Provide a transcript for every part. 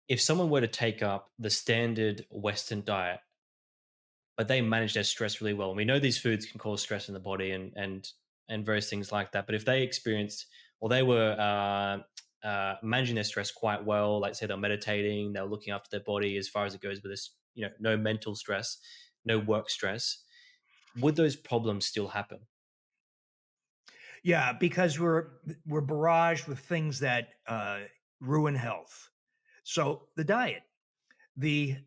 if someone were to take up the standard Western diet, but they manage their stress really well, and we know these foods can cause stress in the body and various things like that. But if they experienced or they were managing their stress quite well, like say they're meditating, they're looking after their body as far as it goes with this, no mental stress, no work stress, would those problems still happen? Yeah, because we're barraged with things that ruin health. So the diet, the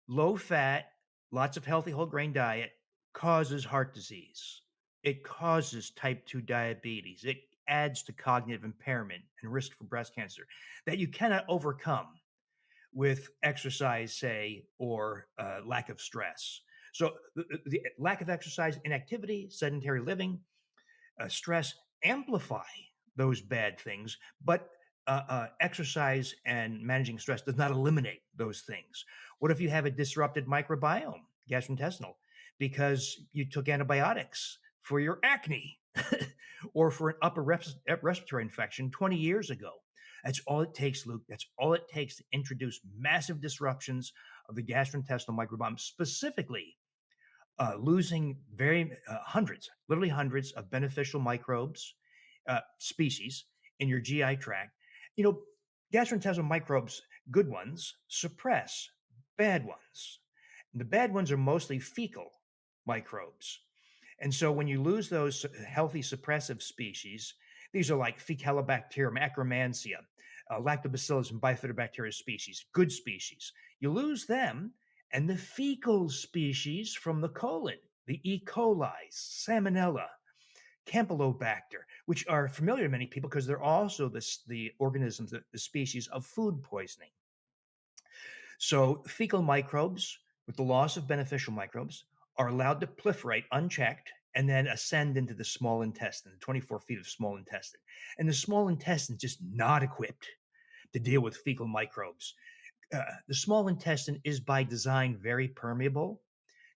low fat, lots of healthy whole grain diet causes heart disease. It causes type 2 diabetes. It adds to cognitive impairment and risk for breast cancer that you cannot overcome with exercise, say, or lack of stress. So the lack of exercise, inactivity, sedentary living, stress amplify those bad things, but exercise and managing stress does not eliminate those things. What if you have a disrupted microbiome, gastrointestinal, because you took antibiotics for your acne or for an respiratory infection 20 years ago? That's all it takes, Luke. That's all it takes to introduce massive disruptions of the gastrointestinal microbiome, specifically losing very hundreds, literally hundreds of beneficial microbes, species in your GI tract. You know, gastrointestinal microbes, good ones, suppress bad ones. And the bad ones are mostly fecal microbes. And so when you lose those healthy suppressive species, these are like Faecalibacterium, Akkermansia, Lactobacillus, and Bifidobacteria species, good species. You lose them, and the fecal species from the colon, the E. coli, Salmonella, Campylobacter, which are familiar to many people because they're also the organisms, the species of food poisoning. So fecal microbes, with the loss of beneficial microbes, are allowed to proliferate unchecked and then ascend into the small intestine, 24 feet of small intestine. And the small intestine is just not equipped to deal with fecal microbes. The small intestine is by design very permeable.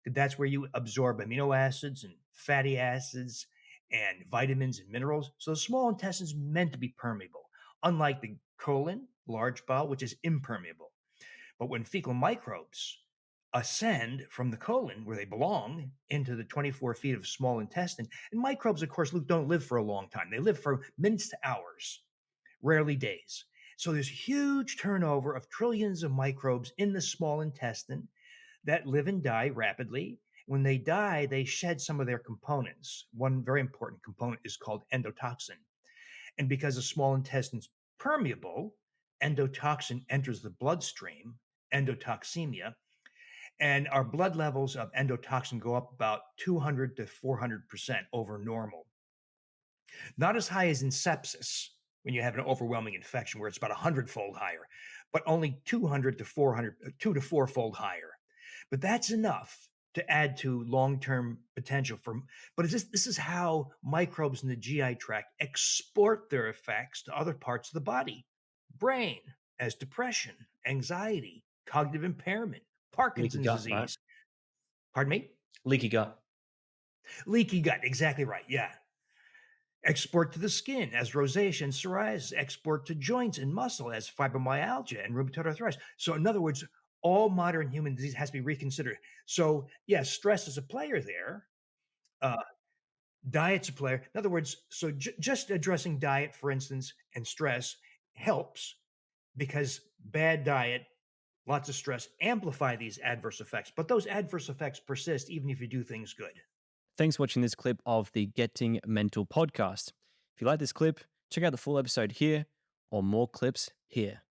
That's where you absorb amino acids and fatty acids and vitamins and minerals. So the small intestine is meant to be permeable, unlike the colon, large bowel, which is impermeable. But when fecal microbes ascend from the colon, where they belong, into the 24 feet of small intestine, and microbes, of course, Luke, don't live for a long time. They live for minutes to hours, rarely days. So there's huge turnover of trillions of microbes in the small intestine that live and die rapidly. When they die, they shed some of their components. One very important component is called endotoxin. And because the small intestine's permeable, endotoxin enters the bloodstream, endotoxemia, and our blood levels of endotoxin go up about 200 to 400% over normal. Not as high as in sepsis when you have an overwhelming infection where it's about 100-fold higher, but only 200 to 400, 2 to 4-fold higher. But that's enough to add to long-term potential for. But this is how microbes in the GI tract export their effects to other parts of the body, brain, as depression, anxiety, cognitive impairment, Leaky Parkinson's gut, right? disease. Pardon me? Leaky gut. Leaky gut. Exactly right. Yeah. Export to the skin as rosacea and psoriasis, export to joints and muscle as fibromyalgia and rheumatoid arthritis. So, in other words, all modern human disease has to be reconsidered. So, yes, stress is a player there. Uh, Diet's a player. In other words, so just addressing diet, for instance, and stress helps because bad diet, lots of stress amplify these adverse effects. But those adverse effects persist even if you do things good. Thanks for watching this clip of the Getting Mental podcast. If you like this clip, check out the full episode here or more clips here.